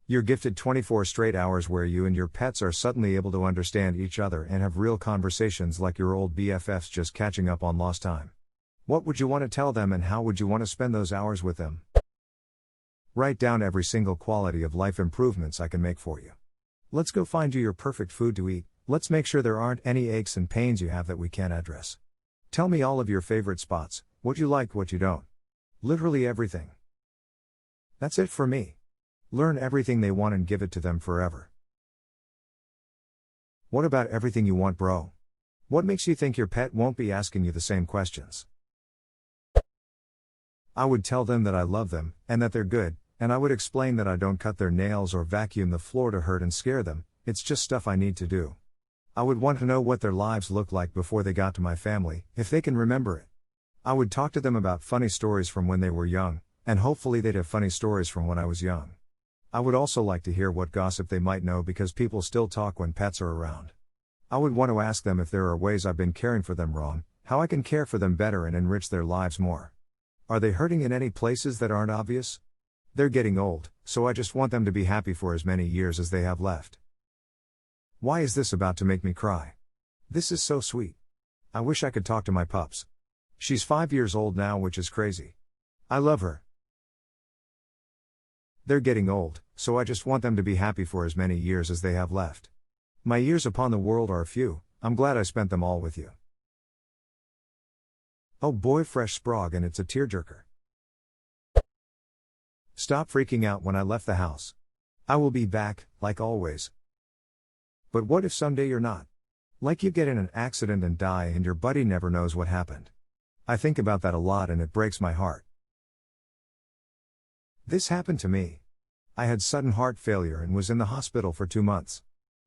You're gifted 24 straight hours where you and your pets are suddenly able to understand each other and have real conversations like your old BFFs just catching up on lost time. What would you want to tell them and how would you want to spend those hours with them? Write down every single quality of life improvements I can make for you. Let's go find you your perfect food to eat. Let's make sure there aren't any aches and pains you have that we can't address. Tell me all of your favorite spots, what you like, what you don't. Literally everything. That's it for me. Learn everything they want and give it to them forever. What about everything you want, bro? What makes you think your pet won't be asking you the same questions? I would tell them that I love them, and that they're good, and I would explain that I don't cut their nails or vacuum the floor to hurt and scare them, it's just stuff I need to do. I would want to know what their lives looked like before they got to my family, if they can remember it. I would talk to them about funny stories from when they were young, and hopefully they'd have funny stories from when I was young. I would also like to hear what gossip they might know because people still talk when pets are around. I would want to ask them if there are ways I've been caring for them wrong, how I can care for them better and enrich their lives more. Are they hurting in any places that aren't obvious? They're getting old, so I just want them to be happy for as many years as they have left. Why is this about to make me cry? This is so sweet. I wish I could talk to my pups. She's 5 years old now, which is crazy. I love her. They're getting old, so I just want them to be happy for as many years as they have left. My years upon the world are few, I'm glad I spent them all with you. Oh boy, fresh sprog, and it's a tearjerker. Stop freaking out when I left the house. I will be back, like always. But what if someday you're not? Like you get in an accident and die and your buddy never knows what happened. I think about that a lot and it breaks my heart. This happened to me. I had sudden heart failure and was in the hospital for 2 months.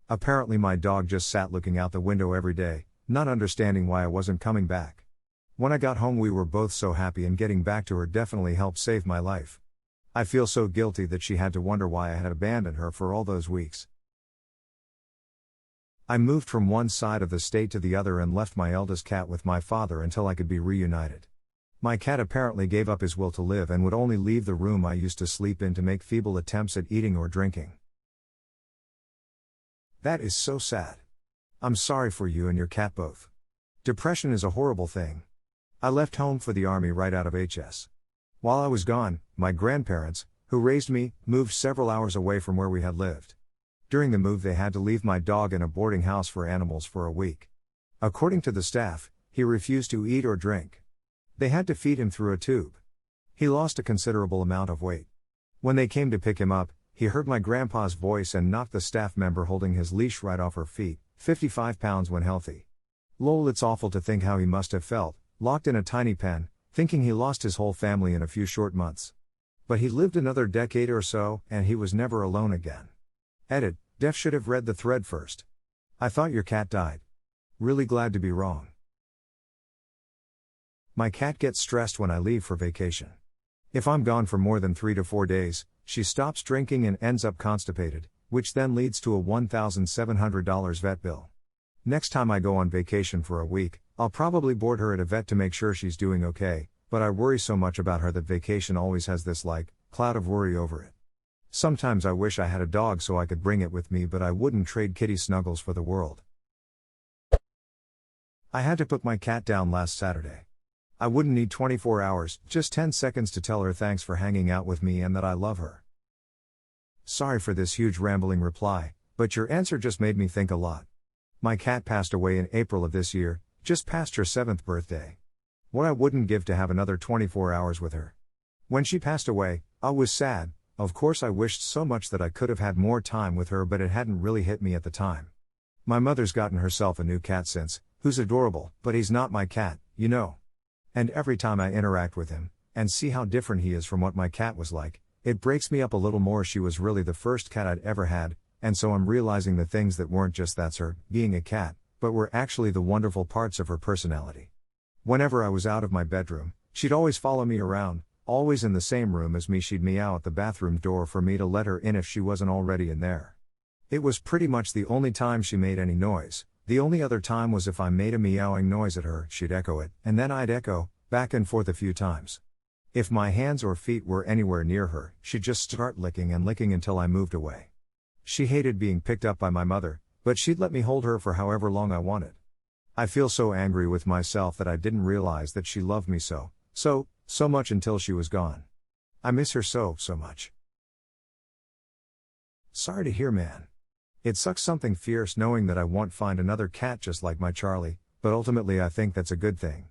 Apparently my dog just sat looking out the window every day, not understanding why I wasn't coming back. When I got home we were both so happy and getting back to her definitely helped save my life. I feel so guilty that she had to wonder why I had abandoned her for all those weeks. I moved from one side of the state to the other and left my eldest cat with my father until I could be reunited. My cat apparently gave up his will to live and would only leave the room I used to sleep in to make feeble attempts at eating or drinking. That is so sad. I'm sorry for you and your cat both. Depression is a horrible thing. I left home for the army right out of HS. While I was gone, my grandparents, who raised me, moved several hours away from where we had lived. During the move they had to leave my dog in a boarding house for animals for a week. According to the staff, he refused to eat or drink. They had to feed him through a tube. He lost a considerable amount of weight. When they came to pick him up, he heard my grandpa's voice and knocked the staff member holding his leash right off her feet, 55 pounds when healthy. Lol, it's awful to think how he must have felt, locked in a tiny pen, thinking he lost his whole family in a few short months. But he lived another decade or so, and he was never alone again. Edit, Def should have read the thread first. I thought your cat died. Really glad to be wrong. My cat gets stressed when I leave for vacation. If I'm gone for more than 3 to 4 days, she stops drinking and ends up constipated, which then leads to a $1,700 vet bill. Next time I go on vacation for a week, I'll probably board her at a vet to make sure she's doing okay, but I worry so much about her that vacation always has this cloud of worry over it. Sometimes I wish I had a dog so I could bring it with me, but I wouldn't trade kitty snuggles for the world. I had to put my cat down last Saturday. I wouldn't need 24 hours, just 10 seconds to tell her thanks for hanging out with me and that I love her. Sorry for this huge rambling reply, but your answer just made me think a lot. My cat passed away in April of this year, just past her 7th birthday. What I wouldn't give to have another 24 hours with her. When she passed away, I was sad. Of course I wished so much that I could have had more time with her, but it hadn't really hit me at the time. My mother's gotten herself a new cat since, who's adorable, but he's not my cat, you know. And every time I interact with him, and see how different he is from what my cat was like, it breaks me up a little more. She was really the first cat I'd ever had, and so I'm realizing the things that weren't just that's her, being a cat, but were actually the wonderful parts of her personality. Whenever I was out of my bedroom, she'd always follow me around, always in the same room as me. She'd meow at the bathroom door for me to let her in if she wasn't already in there. It was pretty much the only time she made any noise. The only other time was if I made a meowing noise at her, she'd echo it, and then I'd echo, back and forth a few times. If my hands or feet were anywhere near her, she'd just start licking and licking until I moved away. She hated being picked up by my mother, but she'd let me hold her for however long I wanted. I feel so angry with myself that I didn't realize that she loved me so much until she was gone. I miss her so much. Sorry to hear, man. It sucks something fierce knowing that I won't find another cat just like my Charlie, but ultimately I think that's a good thing.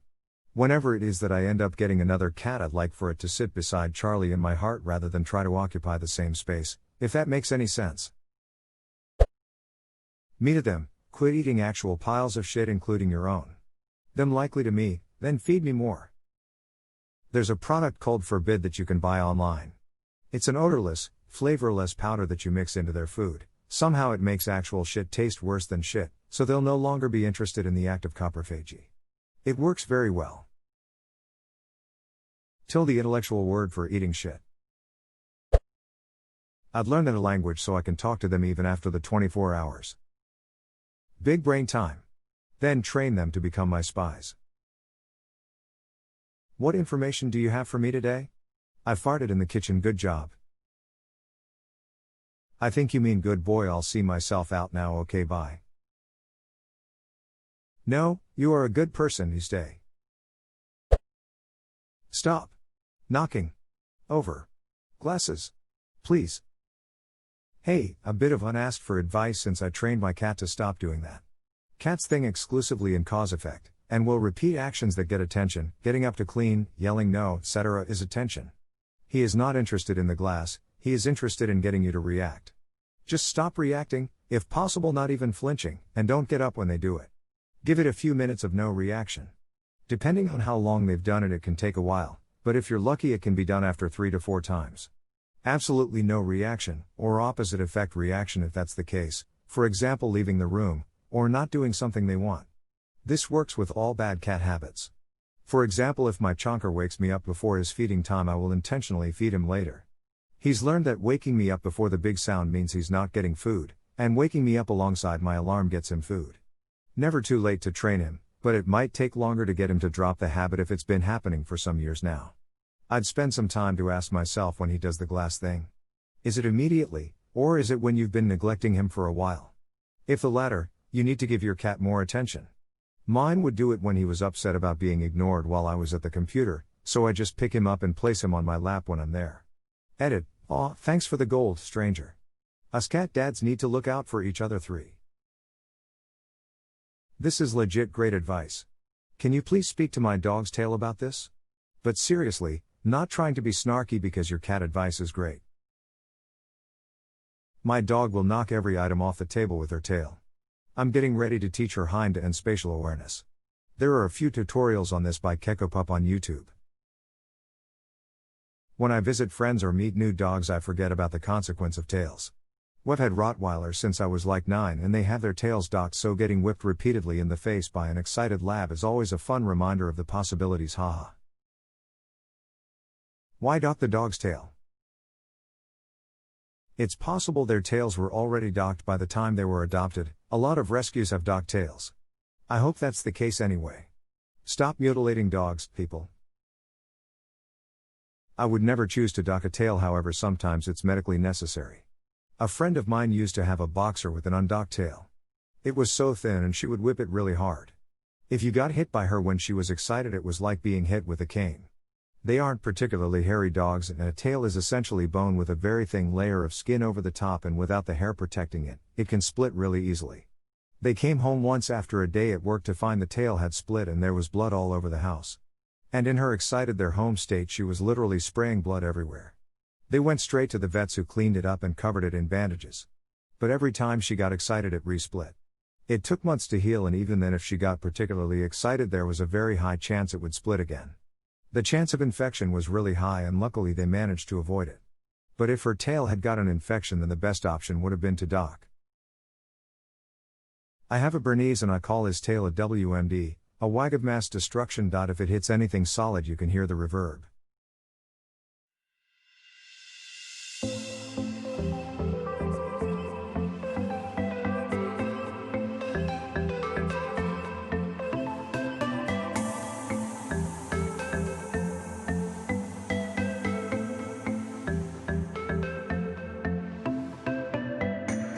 Whenever it is that I end up getting another cat, I'd like for it to sit beside Charlie in my heart rather than try to occupy the same space, if that makes any sense. Me to them, quit eating actual piles of shit including your own. Them likely to me, then feed me more. There's a product called Forbid that you can buy online. It's an odorless, flavorless powder that you mix into their food. Somehow it makes actual shit taste worse than shit, so they'll no longer be interested in the act of coprophagy. It works very well. Till the intellectual word for eating shit. I'd learn that language so I can talk to them even after the 24 hours. Big brain time. Then train them to become my spies. What information do you have for me today? I farted in the kitchen, good job. I think you mean good boy, I'll see myself out now, okay, bye. No, you are a good person, you stay. Stop. Knocking. Over. Glasses. Please. Hey, a bit of unasked for advice since I trained my cat to stop doing that. Cats think exclusively in cause-effect, and will repeat actions that get attention. Getting up to clean, yelling no, etc. is attention. He is not interested in the glass, he is interested in getting you to react. Just stop reacting, if possible not even flinching, and don't get up when they do it. Give it a few minutes of no reaction. Depending on how long they've done it, it can take a while, but if you're lucky it can be done after 3 to 4 times. Absolutely no reaction, or opposite effect reaction if that's the case, for example leaving the room, or not doing something they want. This works with all bad cat habits. For example, if my chonker wakes me up before his feeding time, I will intentionally feed him later. He's learned that waking me up before the big sound means he's not getting food, and waking me up alongside my alarm gets him food. Never too late to train him, but it might take longer to get him to drop the habit if it's been happening for some years now. I'd spend some time to ask myself when he does the glass thing. Is it immediately, or is it when you've been neglecting him for a while? If the latter, you need to give your cat more attention. Mine would do it when he was upset about being ignored while I was at the computer, so I just pick him up and place him on my lap when I'm there. Edit. Aw, thanks for the gold, stranger. Us cat dads need to look out for each other. 3. This is legit great advice. Can you please speak to my dog's tail about this? But seriously, not trying to be snarky because your cat advice is great. My dog will knock every item off the table with her tail. I'm getting ready to teach her hind and spatial awareness. There are a few tutorials on this by Kekkopup on YouTube. When I visit friends or meet new dogs, I forget about the consequence of tails. We've had Rottweilers since I was like 9 and they have their tails docked, so getting whipped repeatedly in the face by an excited lab is always a fun reminder of the possibilities, haha. Why dock the dog's tail? It's possible their tails were already docked by the time they were adopted. A lot of rescues have docked tails. I hope that's the case anyway. Stop mutilating dogs, people. I would never choose to dock a tail, however sometimes it's medically necessary. A friend of mine used to have a boxer with an undocked tail. It was so thin and she would whip it really hard. If you got hit by her when she was excited, it was like being hit with a cane. They aren't particularly hairy dogs, and a tail is essentially bone with a very thin layer of skin over the top, and without the hair protecting it, it can split really easily. They came home once after a day at work to find the tail had split and there was blood all over the house. And in her excited their home state, she was literally spraying blood everywhere. They went straight to the vets, who cleaned it up and covered it in bandages. But every time she got excited it re-split. It took months to heal, and even then if she got particularly excited there was a very high chance it would split again. The chance of infection was really high, and luckily they managed to avoid it. But if her tail had got an infection, then the best option would have been to dock. I have a Bernese and I call his tail a WMD, a wag of mass destruction. If it hits anything solid you can hear the reverb.